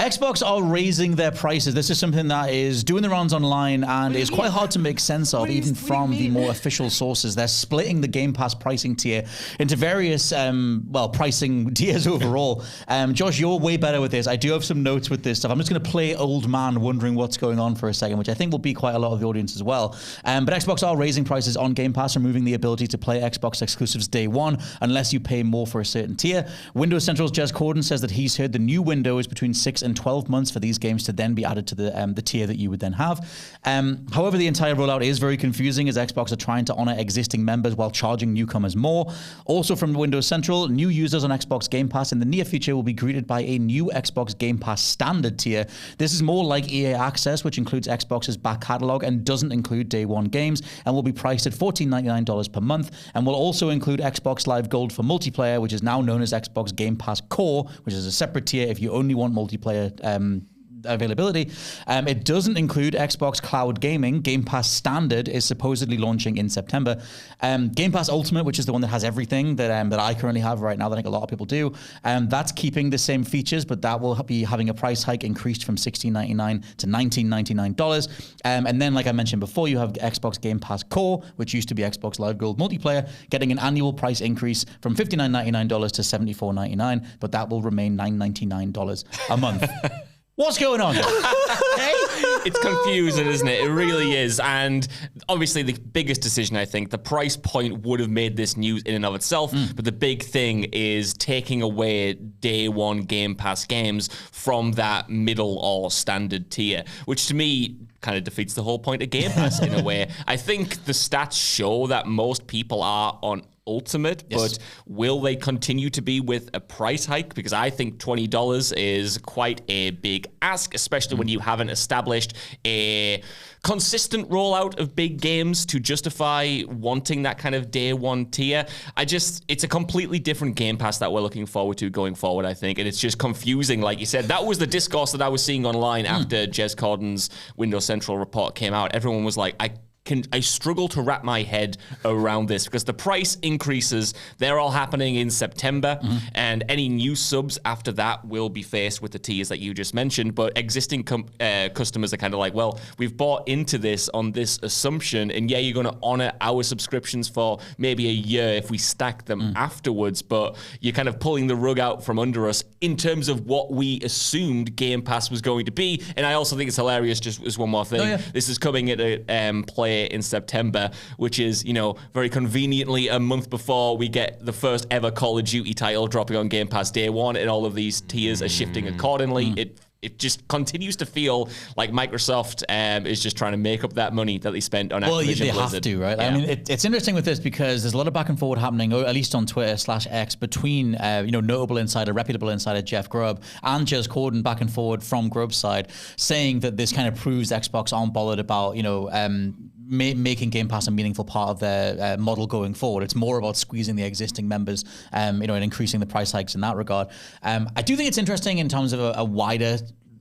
Xbox are raising their prices. This is something that is doing the rounds online and is quite hard to make sense of, even from the more official sources. They're splitting the Game Pass pricing tier into various, pricing tiers overall. Josh, you're way better with this. I do have some notes with this stuff. I'm just going to play old man wondering what's going on for a second, which I think will be quite a lot of the audience as well. But Xbox are raising prices on Game Pass, removing the ability to play Xbox exclusives day one unless you pay more for a certain tier. Windows Central's Jez Corden says that he's heard the new window is between 6 and 12 months for these games to then be added to the tier that you would then have. However, the entire rollout is very confusing as Xbox are trying to honor existing members while charging newcomers more. Also from Windows Central, new users on Xbox Game Pass in the near future will be greeted by a new Xbox Game Pass standard tier. This is more like EA Access, which includes Xbox's back catalog and doesn't include day one games, and will be priced at $14.99 per month, and will also include Xbox Live Gold for multiplayer, which is now known as Xbox Game Pass Core, which is a separate tier if you only want multiplayer availability. It doesn't include Xbox Cloud Gaming. Game Pass Standard is supposedly launching in September. Game Pass Ultimate, which is the one that has everything that I currently have right now, that I think a lot of people do, that's keeping the same features, but that will be having a price hike increased from $16.99 to $19.99. And then, like I mentioned before, you have Xbox Game Pass Core, which used to be Xbox Live Gold multiplayer, getting an annual price increase from $59.99 to $74.99, but that will remain $9.99 a month. What's going on? It's confusing, isn't it? It really is. And obviously the biggest decision, I think, the price point would have made this news in and of itself. But the big thing is taking away day one Game Pass games from that middle or standard tier, which to me kind of defeats the whole point of Game Pass in a way. I think the stats show that most people are on Ultimate, but will they continue to be with a price hike? Because I think $20 is quite a big ask, especially when you haven't established a consistent rollout of big games to justify wanting that kind of day one tier. It's a completely different Game Pass that we're looking forward to going forward, I think, and it's just confusing. Like you said, that was the discourse that I was seeing online after Jez Corden's Windows Central report came out. Everyone was like, I struggle to wrap my head around this because the price increases, they're all happening in September, and any new subs after that will be faced with the tiers that you just mentioned. But existing customers are kind of like, well, we've bought into this on this assumption, and yeah, you're going to honor our subscriptions for maybe a year if we stack them afterwards, but you're kind of pulling the rug out from under us in terms of what we assumed Game Pass was going to be. And I also think it's hilarious, just as one more thing, this is coming at a play in September, which is, very conveniently a month before we get the first ever Call of Duty title dropping on Game Pass day one, and all of these tiers are shifting accordingly. It just continues to feel like Microsoft is just trying to make up that money that they spent on Activision Blizzard. Well, they have to, right? Yeah. I mean, it's interesting with this because there's a lot of back and forward happening, or at least on Twitter/X, between notable insider, reputable insider Jeff Grubb and Jez Corden back and forward from Grubb's side, saying that this kind of proves Xbox aren't bothered about making Game Pass a meaningful part of their model going forward. It's more about squeezing the existing members, and increasing the price hikes in that regard. I do think it's interesting in terms of a wider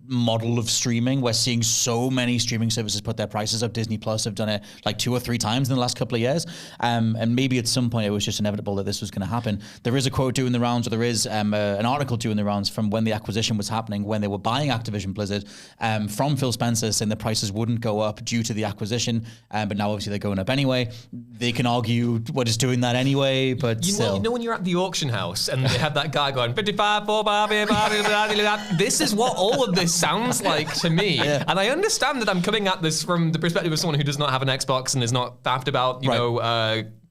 model of streaming. We're seeing so many streaming services put their prices up. Disney Plus have done it like 2 or 3 times in the last couple of years. And maybe at some point it was just inevitable that this was going to happen. There is a quote doing the rounds, or there is an article doing the rounds from when the acquisition was happening, when they were buying Activision Blizzard, from Phil Spencer, saying the prices wouldn't go up due to the acquisition. But now obviously they're going up anyway. They can argue we're just doing that anyway, but still. When you're at the auction house and they have that guy going, 55 for Barbie, this is what all of this sounds like to me. And I understand that I'm coming at this from the perspective of someone who does not have an Xbox and is not daft about,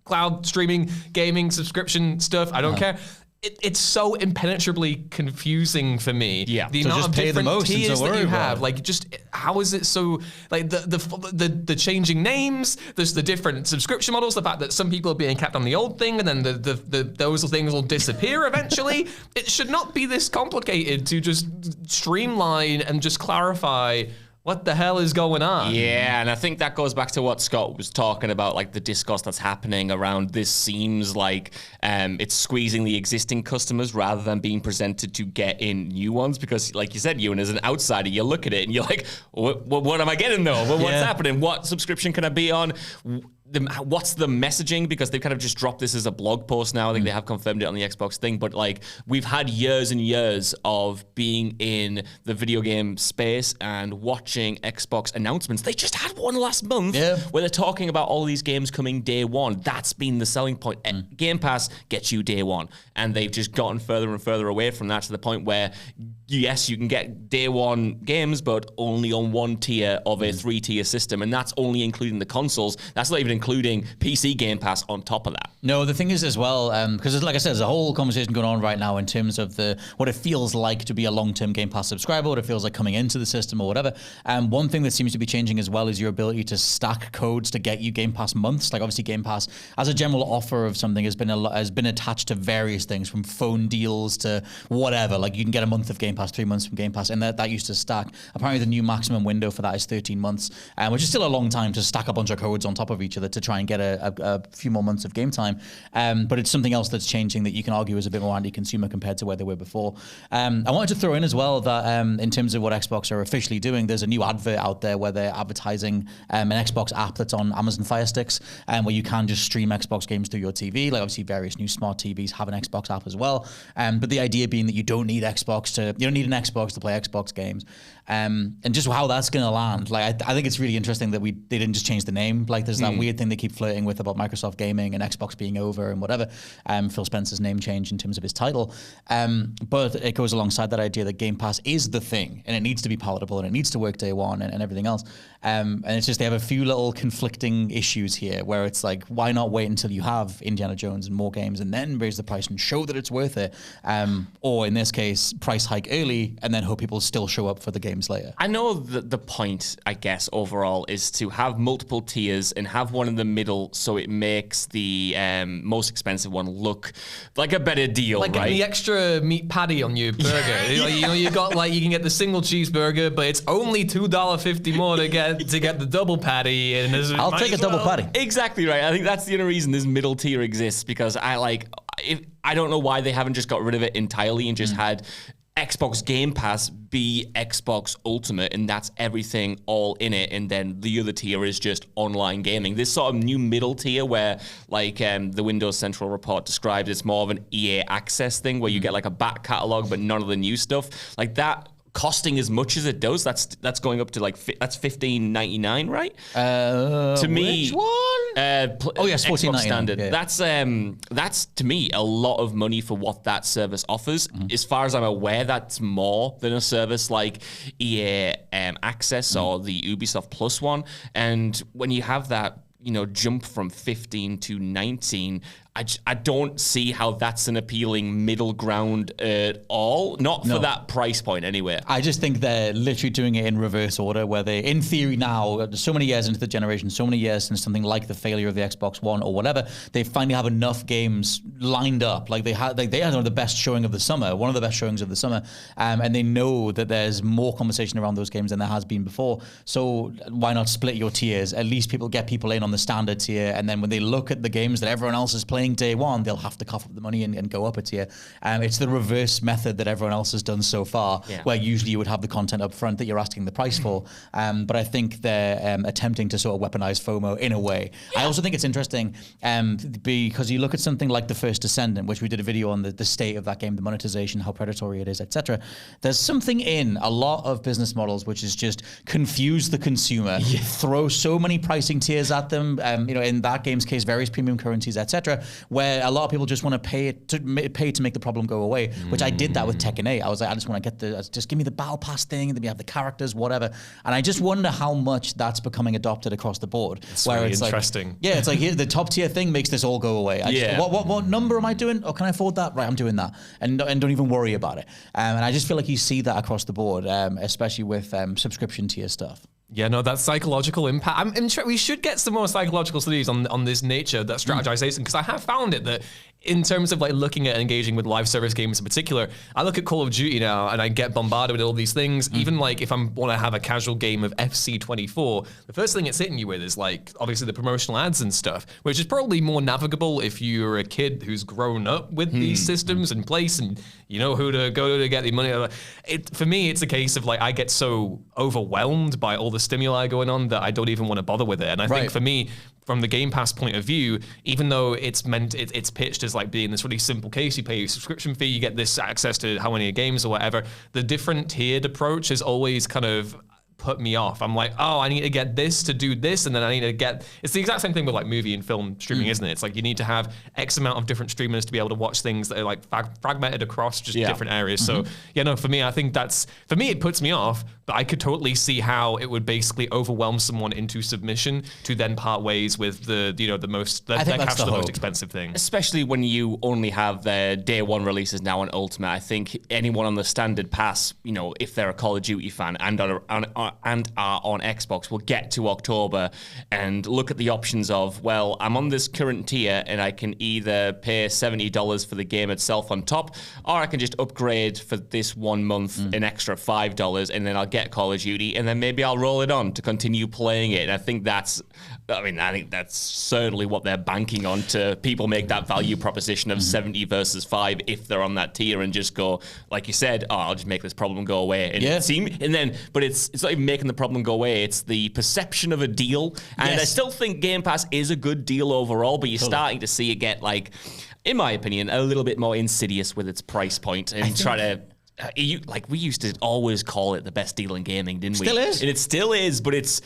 cloud streaming, gaming, subscription stuff. I don't care. It's so impenetrably confusing for me. Yeah. The amount of different tiers that you have. Like, just how is it so, like, the changing names, there's the different subscription models, the fact that some people are being kept on the old thing and then those things will disappear eventually. It should not be this complicated to just streamline and just clarify what the hell is going on? Yeah, and I think that goes back to what Scott was talking about, like the discourse that's happening around this seems like it's squeezing the existing customers rather than being presented to get in new ones. Because like you said, Ewan, as an outsider, you look at it and you're like, what am I getting though? What's happening? What subscription can I be on? what's the messaging? Because they've kind of just dropped this as a blog post now. I think they have confirmed it on the Xbox thing. But like, we've had years and years of being in the video game space and watching Xbox announcements. They just had one last month where they're talking about all these games coming day one. That's been the selling point. Game Pass gets you day one. And they've just gotten further and further away from that to the point where, yes, you can get day one games, but only on one tier of a 3-tier system. And that's only including the consoles. That's not even including PC Game Pass on top of that. No, the thing is as well, because like I said, there's a whole conversation going on right now in terms of what it feels like to be a long-term Game Pass subscriber, what it feels like coming into the system or whatever. One thing that seems to be changing as well is your ability to stack codes to get you Game Pass months. Like obviously Game Pass, as a general offer of something, has been attached to various things, from phone deals to whatever. Like you can get a month of Game Pass, 3 months from Game Pass, and that used to stack. Apparently the new maximum window for that is 13 months, which is still a long time to stack a bunch of codes on top of each other to try and get a few more months of game time. But it's something else that's changing that you can argue is a bit more anti-consumer compared to where they were before. I wanted to throw in as well that in terms of what Xbox are officially doing, there's a new advert out there where they're advertising an Xbox app that's on Amazon Fire Sticks, where you can just stream Xbox games through your TV. Like obviously various new smart TVs have an Xbox app as well. But the idea being that you don't need an Xbox to play Xbox games. And just how that's going to land. Like I think it's really interesting that they didn't just change the name. Like there's that weird thing they keep flirting with about Microsoft Gaming and Xbox being over and whatever. Phil Spencer's name change in terms of his title. But it goes alongside that idea that Game Pass is the thing, and it needs to be palatable, and it needs to work day one, and everything else. And it's just they have a few little conflicting issues here where it's like, why not wait until you have Indiana Jones and more games and then raise the price and show that it's worth it? Or in this case, price hike early and then hope people still show up for the games later. I know that the point, I guess, overall is to have multiple tiers and have one in the middle so it makes the most expensive one look like a better deal, like right? the extra meat patty on your burger. You can get the single cheeseburger, but it's only $2.50 more to get the double patty. And I'll take a double patty. Exactly right. I think that's the only reason this middle tier exists, because I don't know why they haven't just got rid of it entirely and just had Xbox Game Pass be Xbox Ultimate, and that's everything all in it, and then the other tier is just online gaming. This sort of new middle tier where, like the Windows Central report described, it's more of an EA Access thing where you get like a back catalog but none of the new stuff. Like that costing as much as it does, that's going up to like that's $15.99, right? To me, which one? Oh yes, $14.99 standard. Yeah. That's to me a lot of money for what that service offers. As far as I'm aware, that's more than a service like EA Access or the Ubisoft Plus one. And when you have that, jump from 15 to 19, I don't see how that's an appealing middle ground at all. Not for that price point anyway. I just think they're literally doing it in reverse order, where they, in theory now, so many years into the generation, so many years since something like the failure of the Xbox One or whatever, they finally have enough games lined up. Like they had one of the best showing of the summer, one of the best showings of the summer, and they know that there's more conversation around those games than there has been before. So why not split your tiers? At least get people in on the standard tier, and then when they look at the games that everyone else is playing day one, they'll have to cough up the money and go up a tier. It's the reverse method that everyone else has done so far, where usually you would have the content up front that you're asking the price for. But I think they're attempting to sort of weaponize FOMO in a way. I also think it's interesting because you look at something like The First Descendant, which we did a video on the state of that game, the monetization, how predatory it is, etc. There's something in a lot of business models which is just confuse the consumer, throw so many pricing tiers at them, in that game's case, various premium currencies, etc., where a lot of people just want to pay to make the problem go away, which I did that with Tekken 8. I was like, I just want to just give me the battle pass thing, and then you have the characters, whatever. And I just wonder how much that's becoming adopted across the board. It's really interesting. Like, it's like here, the top tier thing makes this all go away. What number am I doing? Oh, can I afford that? Right, I'm doing that. And don't even worry about it. And I just feel like you see that across the board, especially with subscription tier stuff. Yeah, no, that psychological impact. We should get some more psychological studies on this nature, that strategization, because I have found it that in terms of like looking at engaging with live service games in particular, I look at Call of Duty now and I get bombarded with all these things. Even like if I want to have a casual game of FC24, the first thing it's hitting you with is like obviously the promotional ads and stuff, which is probably more navigable if you're a kid who's grown up with these systems in place and you know who to go to get the money. For me, it's a case of like I get so overwhelmed by all the stimuli going on that I don't even want to bother with it. And I think for me, from the Game Pass point of view, even though it's pitched as like being this really simple case, you pay a subscription fee, you get this access to how many games or whatever, the different tiered approach has always kind of put me off. I'm like, oh, I need to get this to do this, and then I need to get... It's the exact same thing with like movie and film streaming, isn't it? It's like you need to have X amount of different streamers to be able to watch things that are like fragmented across just different areas. So yeah, no, for me, I think for me, it puts me off, but I could totally see how it would basically overwhelm someone into submission to then part ways with the most expensive thing. Especially when you only have their day one releases now on Ultimate. I think anyone on the standard pass, if they're a Call of Duty fan and are on Xbox, will get to October and look at the options of, well, I'm on this current tier and I can either pay $70 for the game itself on top, or I can just upgrade for this 1 month an extra $5, and then I'll get Call of Duty, and then maybe I'll roll it on to continue playing it. And I think that's certainly what they're banking on, to people make that value proposition of 70 versus 5 if they're on that tier, and just go, like you said, I'll just make this problem go away. And but it's not even making the problem go away, it's the perception of a deal. And I still think Game Pass is a good deal overall, but you're starting to see it get, like, in my opinion, a little bit more insidious with its price point and try to... we used to always call it the best deal in gaming, didn't we? Still is. And it still is, but it's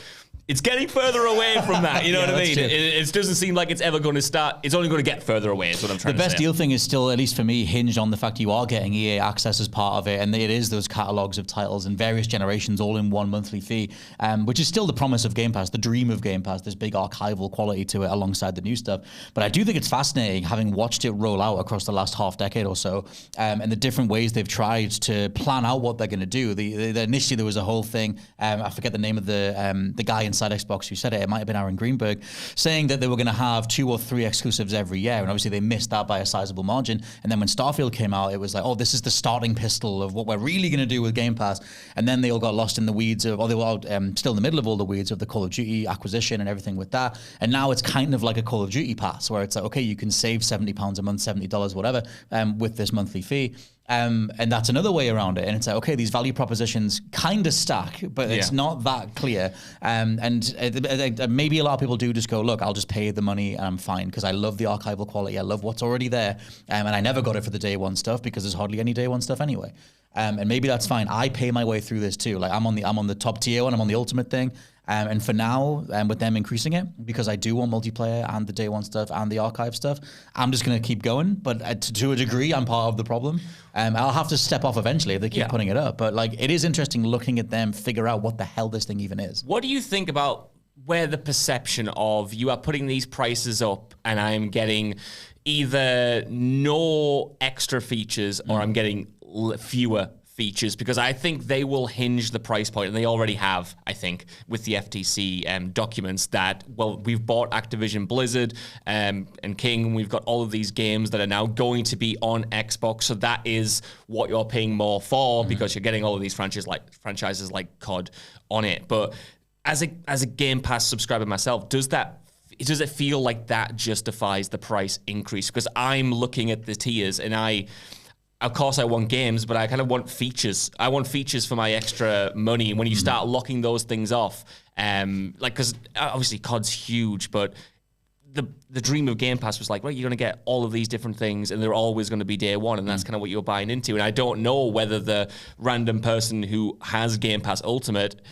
getting further away from that. You know what I mean? It doesn't seem like it's ever going to start. It's only going to get further away, is what I'm trying to say. The best deal thing is still, at least for me, hinged on the fact you are getting EA access as part of it, and it is those catalogs of titles and various generations all in one monthly fee, which is still the promise of Game Pass, the dream of Game Pass, this big archival quality to it alongside the new stuff. But I do think it's fascinating, having watched it roll out across the last half decade or so, and the different ways they've tried to plan out what they're going to do. Initially, there was a whole thing, I forget the name of the guy inside Xbox who said it might have been Aaron Greenberg, saying that they were going to have 2 or 3 exclusives every year, and obviously they missed that by a sizable margin. And then when Starfield came out, it was like, this is the starting pistol of what we're really going to do with Game Pass. And then they all got lost in the weeds of, they were still in the middle of all the weeds of the Call of Duty acquisition and everything with that. And now it's kind of like a Call of Duty pass, where it's like, okay, you can save £70 a month, $70, whatever, with this monthly fee. And that's another way around it. And it's like, okay, these value propositions kind of stack, but it's not that clear. And maybe a lot of people do just go, look, I'll just pay the money and I'm fine, because I love the archival quality. I love what's already there. And I never got it for the day one stuff, because there's hardly any day one stuff anyway. And maybe that's fine. I pay my way through this too. Like I'm on the top tier one. I'm on the ultimate thing. And for now, with them increasing it, because I do want multiplayer and the day one stuff and the archive stuff, I'm just going to keep going. But to a degree, I'm part of the problem. I'll have to step off eventually if they keep putting it up. But like, it is interesting looking at them figure out what the hell this thing even is. What do you think about where the perception of you are putting these prices up and I'm getting either no extra features or I'm getting fewer features? Because I think they will hinge the price point, and they already have, I think, with the FTC documents that, well, we've bought Activision Blizzard and King, we've got all of these games that are now going to be on Xbox, so that is what you're paying more for, because you're getting all of these franchises like COD on it. But as a Game Pass subscriber myself, does it feel like that justifies the price increase? Because I'm looking at the tiers, and of course, I want games, but I kind of want features. I want features for my extra money. And when you start locking those things off, because obviously COD's huge, but the dream of Game Pass was like, well, you're going to get all of these different things, and they're always going to be day one, and that's kind of what you're buying into. And I don't know whether the random person who has Game Pass Ultimate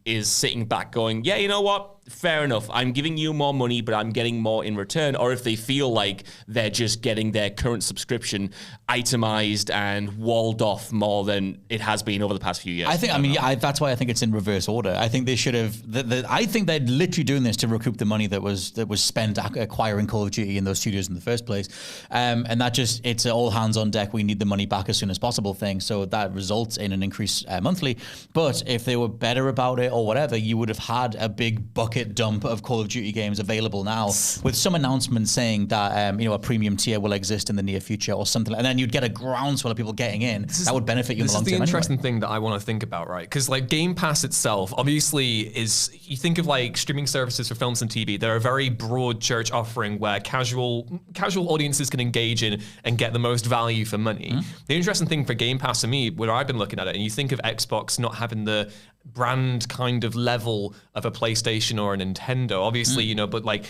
is sitting back going, yeah, you know what? Fair enough. I'm giving you more money, but I'm getting more in return. Or if they feel like they're just getting their current subscription itemized and walled off more than it has been over the past few years. That's why I think it's in reverse order. I think they should have. I think they're literally doing this to recoup the money that was spent acquiring Call of Duty in those studios in the first place. And that it's an all hands on deck. We need the money back as soon as possible thing. So that results in an increase monthly. But if they were better about it or whatever, you would have had a big bucket rocket dump of Call of Duty games available now, with some announcement saying that a premium tier will exist in the near future or something, and then you'd get a groundswell of people getting in. That would benefit you in the long term. This is the interesting anyway. thing that I want to think about, right? Because like Game Pass itself, obviously, is you think of like streaming services for films and TV. They're a very broad church offering where casual audiences can engage in and get the most value for money. The interesting thing for Game Pass to me, where I've been looking at it, and you think of Xbox not having the brand kind of level of a PlayStation or a Nintendo, obviously, but like.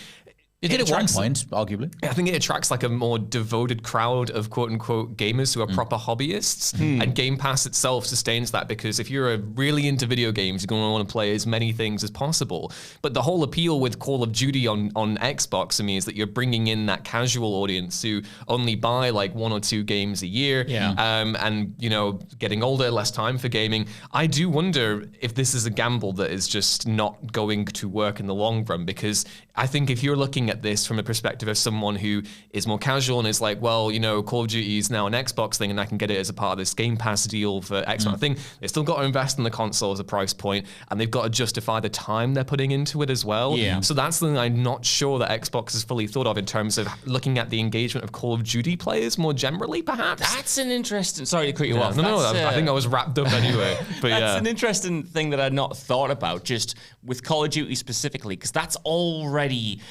It did at one point, arguably. I think it attracts like a more devoted crowd of quote unquote gamers who are proper hobbyists. And Game Pass itself sustains that, because if you're really into video games, you're going to want to play as many things as possible. But the whole appeal with Call of Duty on Xbox to me is that you're bringing in that casual audience who only buy like 1 or 2 games a year. And, getting older, less time for gaming. I do wonder if this is a gamble that is just not going to work in the long run, because I think if you're looking at this from a perspective of someone who is more casual and is like, well, Call of Duty is now an Xbox thing and I can get it as a part of this Game Pass deal for Xbox. I think they've still got to invest in the console as a price point, and they've got to justify the time they're putting into it as well. So that's something I'm not sure that Xbox has fully thought of in terms of looking at the engagement of Call of Duty players more generally, perhaps. That's an interesting... Sorry to cut you off. No, I think I was wrapped up anyway. But that's an interesting thing that I'd not thought about, just with Call of Duty specifically, because that's already...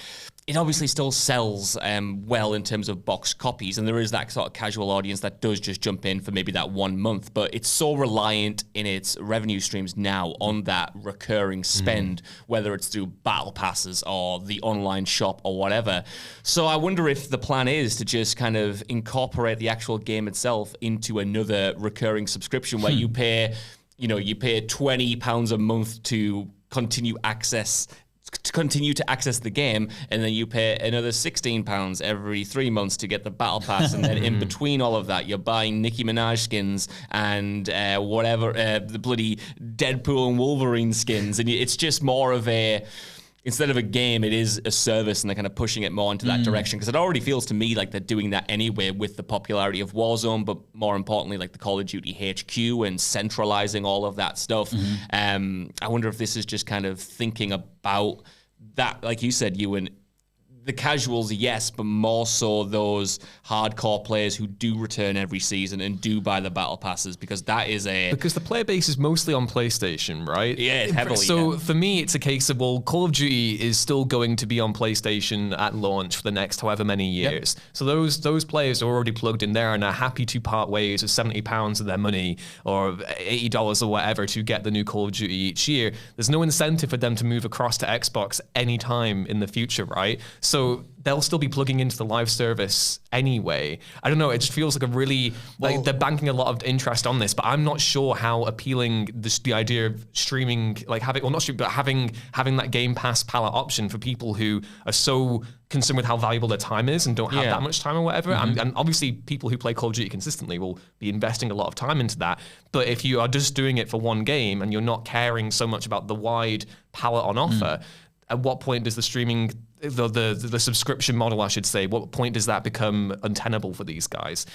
It obviously still sells well in terms of boxed copies, and there is that sort of casual audience that does just jump in for maybe that 1 month, but it's so reliant in its revenue streams now on that recurring spend, whether it's through battle passes or the online shop or whatever. So I wonder if the plan is to just kind of incorporate the actual game itself into another recurring subscription where you pay £20 a month to continue to access the game, and then you pay another £16 every 3 months to get the battle pass, and then in between all of that, you're buying Nicki Minaj skins and the bloody Deadpool and Wolverine skins, and it's just more of a... Instead of a game, it is a service, and they're kind of pushing it more into that direction, because it already feels to me like they're doing that anyway with the popularity of Warzone, but more importantly, like the Call of Duty HQ and centralizing all of that stuff. I wonder if this is just kind of thinking about that, like you said, Ewan, the casuals, yes, but more so those hardcore players who do return every season and do buy the battle passes, because that is because the player base is mostly on PlayStation, right? Yeah, heavily. So for me, it's a case of, well, Call of Duty is still going to be on PlayStation at launch for the next however many years. So those players are already plugged in there and are happy to part ways with £70 of their money or $80 or whatever to get the new Call of Duty each year. There's no incentive for them to move across to Xbox anytime in the future, right? So they'll still be plugging into the live service anyway. I don't know. It just feels like a really like they're banking a lot of interest on this, but I'm not sure how appealing the idea of streaming, like having that Game Pass palette option for people who are so concerned with how valuable their time is and don't have that much time or whatever. And obviously, people who play Call of Duty consistently will be investing a lot of time into that. But if you are just doing it for one game and you're not caring so much about the wide palette on offer, at what point does the streaming, the subscription model, I should say, what point does that become untenable for these guys?